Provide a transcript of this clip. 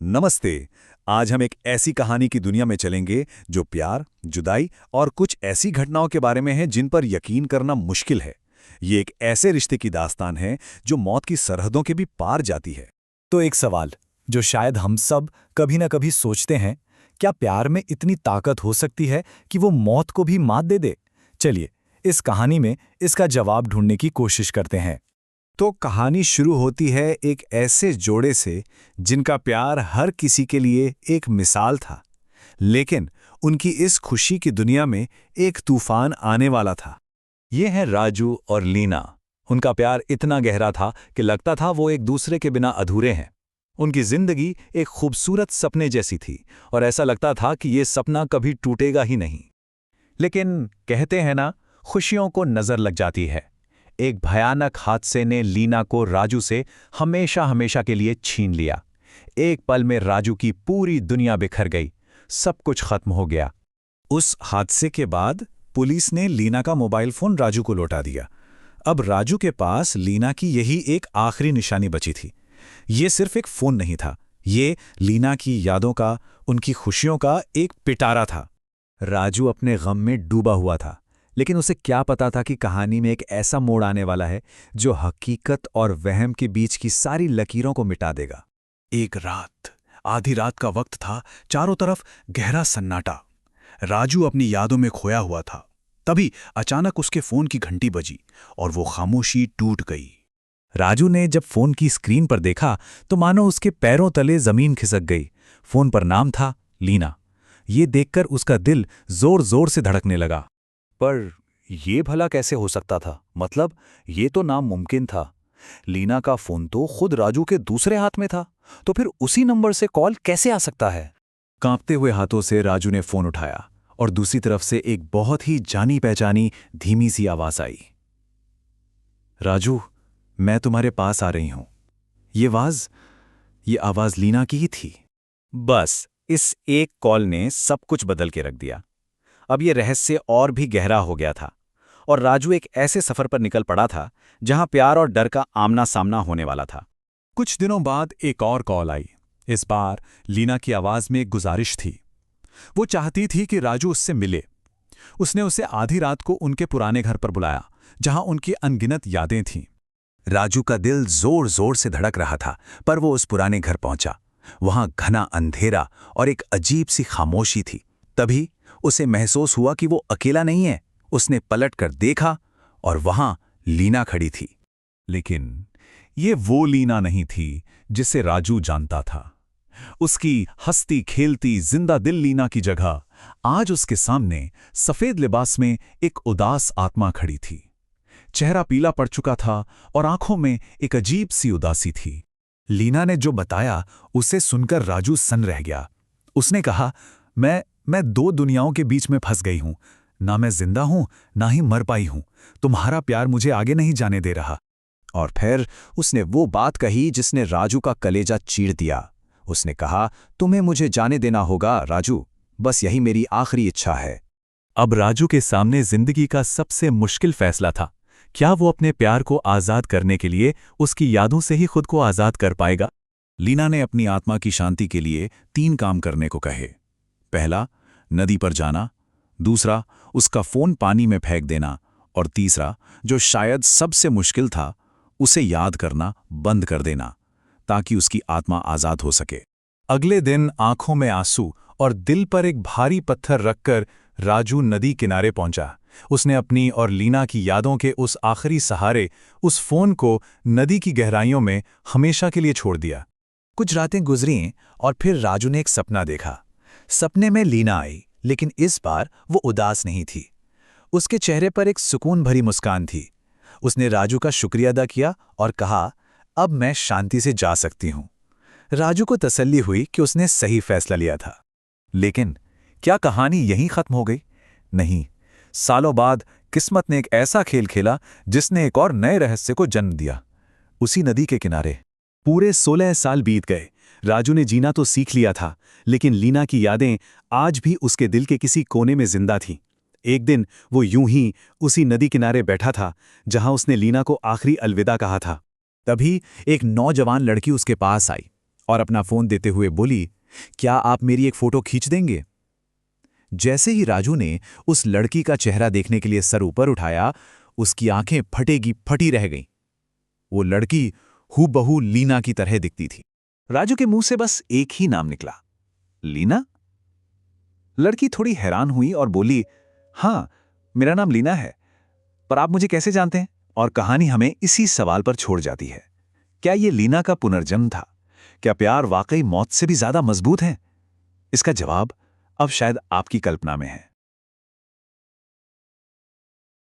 नमस्ते। आज हम एक ऐसी कहानी की दुनिया में चलेंगे जो प्यार, जुदाई और कुछ ऐसी घटनाओं के बारे में है जिन पर यकीन करना मुश्किल है। ये एक ऐसे रिश्ते की दास्तान है जो मौत की सरहदों के भी पार जाती है। तो एक सवाल जो शायद हम सब कभी ना कभी सोचते हैं, क्या प्यार में इतनी ताकत हो सकती है कि वो मौत को भी मात दे दे? चलिए, इस कहानी में इसका जवाब ढूंढने की कोशिश करते हैं। तो कहानी शुरू होती है एक ऐसे जोड़े से जिनका प्यार हर किसी के लिए एक मिसाल था, लेकिन उनकी इस खुशी की दुनिया में एक तूफान आने वाला था। ये हैं राजू और लीना। उनका प्यार इतना गहरा था कि लगता था वो एक दूसरे के बिना अधूरे हैं। उनकी जिंदगी एक खूबसूरत सपने जैसी थी और ऐसा लगता था कि ये सपना कभी टूटेगा ही नहीं। लेकिन कहते हैं ना, खुशियों को नजर लग जाती है। एक भयानक हादसे ने लीना को राजू से हमेशा हमेशा के लिए छीन लिया। एक पल में राजू की पूरी दुनिया बिखर गई। सब कुछ खत्म हो गया। उस हादसे के बाद पुलिस ने लीना का मोबाइल फोन राजू को लौटा दिया। अब राजू के पास लीना की यही एक आखिरी निशानी बची थी। ये सिर्फ एक फोन नहीं था, ये लीना की यादों का, उनकी खुशियों का एक पिटारा था। राजू अपने गम में डूबा हुआ था, लेकिन उसे क्या पता था कि कहानी में एक ऐसा मोड़ आने वाला है जो हकीकत और वहम के बीच की सारी लकीरों को मिटा देगा। एक रात, आधी रात का वक्त था, चारों तरफ गहरा सन्नाटा। राजू अपनी यादों में खोया हुआ था। तभी अचानक उसके फोन की घंटी बजी और वो खामोशी टूट गई। राजू ने जब फोन की स्क्रीन पर देखा तो मानो उसके पैरों तले जमीन खिसक गई। फोन पर नाम था लीना। ये देखकर उसका दिल जोर जोर से धड़कने लगा। पर ये भला कैसे हो सकता था? मतलब ये तो नामुमकिन था। लीना का फोन तो खुद राजू के दूसरे हाथ में था, तो फिर उसी नंबर से कॉल कैसे आ सकता है? कांपते हुए हाथों से राजू ने फोन उठाया और दूसरी तरफ से एक बहुत ही जानी पहचानी धीमी सी आवाज आई। राजू, मैं तुम्हारे पास आ रही हूं। ये आवाज लीना की ही थी। बस इस एक कॉल ने सब कुछ बदल के रख दिया। अब ये रहस्य और भी गहरा हो गया था और राजू एक ऐसे सफर पर निकल पड़ा था जहां प्यार और डर का आमना सामना होने वाला था। कुछ दिनों बाद एक और कॉल आई। इस बार लीना की आवाज में एक गुजारिश थी। वो चाहती थी कि राजू उससे मिले। उसने उसे आधी रात को उनके पुराने घर पर बुलाया, जहां उनकी अनगिनत यादें थीं। राजू का दिल जोर जोर से धड़क रहा था, पर वो उस पुराने घर पहुंचा। वहां घना अंधेरा और एक अजीब सी खामोशी थी। तभी उसे महसूस हुआ कि वो अकेला नहीं है। उसने पलट कर देखा और वहां लीना खड़ी थी। लेकिन ये वो लीना नहीं थी जिसे राजू जानता था। उसकी हंसती खेलती जिंदा दिल लीना की जगह आज उसके सामने सफेद लिबास में एक उदास आत्मा खड़ी थी। चेहरा पीला पड़ चुका था और आंखों में एक अजीब सी उदासी थी। लीना ने जो बताया उसे सुनकर राजू सन्न रह गया। उसने कहा, मैं दो दुनियाओं के बीच में फंस गई हूं। ना मैं जिंदा हूं, ना ही मर पाई हूं। तुम्हारा प्यार मुझे आगे नहीं जाने दे रहा। और फिर उसने वो बात कही जिसने राजू का कलेजा चीर दिया। उसने कहा, तुम्हें मुझे जाने देना होगा राजू, बस यही मेरी आखिरी इच्छा है। अब राजू के सामने जिंदगी का सबसे मुश्किल फैसला था। क्या वो अपने प्यार को आजाद करने के लिए उसकी यादों से ही खुद को आजाद कर पाएगा? लीना ने अपनी आत्मा की शांति के लिए 3 काम करने को कहे। पहला, नदी पर जाना। दूसरा, उसका फोन पानी में फेंक देना। और तीसरा, जो शायद सबसे मुश्किल था, उसे याद करना बंद कर देना, ताकि उसकी आत्मा आजाद हो सके। अगले दिन आंखों में आंसू और दिल पर एक भारी पत्थर रखकर राजू नदी किनारे पहुंचा। उसने अपनी और लीना की यादों के उस आखिरी सहारे उस फोन को नदी की गहराइयों में हमेशा के लिए छोड़ दिया। कुछ रातें गुजरीं और फिर राजू ने एक सपना देखा। सपने में लीना आई, लेकिन इस बार वो उदास नहीं थी। उसके चेहरे पर एक सुकून भरी मुस्कान थी। उसने राजू का शुक्रिया अदा किया और कहा, अब मैं शांति से जा सकती हूं। राजू को तसल्ली हुई कि उसने सही फैसला लिया था। लेकिन क्या कहानी यहीं खत्म हो गई? नहीं, सालों बाद किस्मत ने एक ऐसा खेल खेला जिसने एक और नए रहस्य को जन्म दिया। उसी नदी के किनारे पूरे 16 साल बीत गए। राजू ने जीना तो सीख लिया था, लेकिन लीना की यादें आज भी उसके दिल के किसी कोने में जिंदा थीं। एक दिन वो यूं ही उसी नदी किनारे बैठा था जहां उसने लीना को आखिरी अलविदा कहा था। तभी एक नौजवान लड़की उसके पास आई और अपना फोन देते हुए बोली, क्या आप मेरी एक फोटो खींच देंगे? जैसे ही राजू ने उस लड़की का चेहरा देखने के लिए सर ऊपर उठाया, उसकी आंखें फटेगी फटी रह गईं। वो लड़की हूबहू लीना की तरह दिखती थी। राजू के मुंह से बस एक ही नाम निकला, लीना। लड़की थोड़ी हैरान हुई और बोली, हाँ, मेरा नाम लीना है, पर आप मुझे कैसे जानते हैं? और कहानी हमें इसी सवाल पर छोड़ जाती है। क्या ये लीना का पुनर्जन्म था? क्या प्यार वाकई मौत से भी ज्यादा मजबूत है? इसका जवाब अब शायद आपकी कल्पना में है।